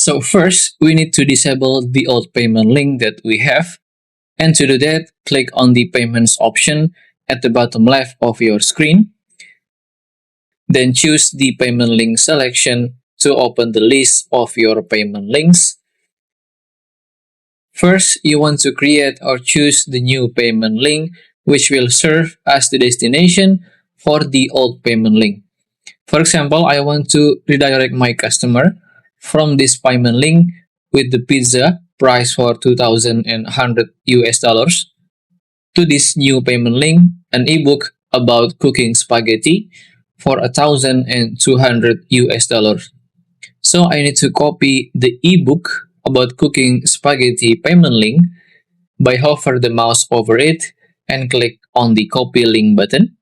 So first, we need to disable the old payment link that we have. And to do that, click on the payments option at the bottom left of your screen. Then choose the payment link selection to open the list of your payment links. First, you want to create or choose the new payment link, which will serve as the destination for the old payment link. For example, I want to redirect my customer from this payment link with the pizza price for $2,100 to this new payment link, an ebook about cooking spaghetti for $1,200. So I need to copy the ebook about cooking spaghetti payment link by hover the mouse over it and click on the copy link button.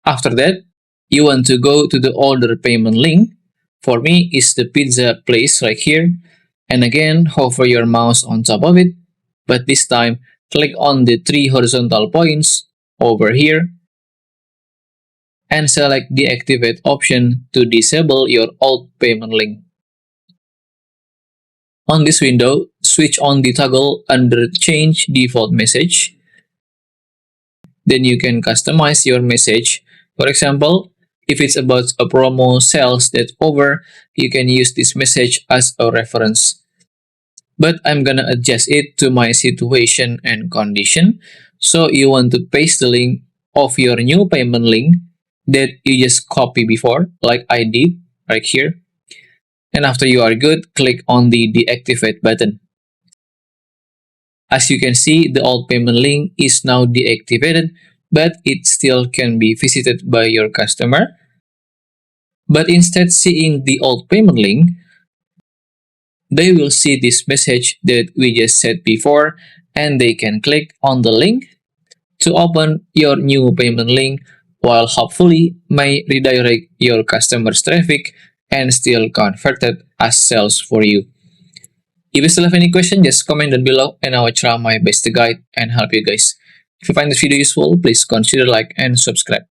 After that, you want to go to the older payment link. For me, it's the pizza place right here. And again, hover your mouse on top of it. But this time, click on the 3 horizontal points over here and select the deactivate option to disable your old payment link. On this window, switch on the toggle under Change Default Message. Then you can customize your message. For example, if it's about a promo sales that's over, you can use this message as a reference. But I'm gonna adjust it to my situation and condition. So you want to paste the link of your new payment link that you just copied before, like I did right here. And after you are good, click on the deactivate button. As you can see, the old payment link is now deactivated, but it still can be visited by your customer. But instead seeing the old payment link, they will see this message that we just said before, and they can click on the link to open your new payment link, while hopefully may redirect your customer's traffic and still convert it as sales for you. If you still have any question, just comment down below and I will try my best to guide and help you guys. If you find this video useful, please consider like and subscribe.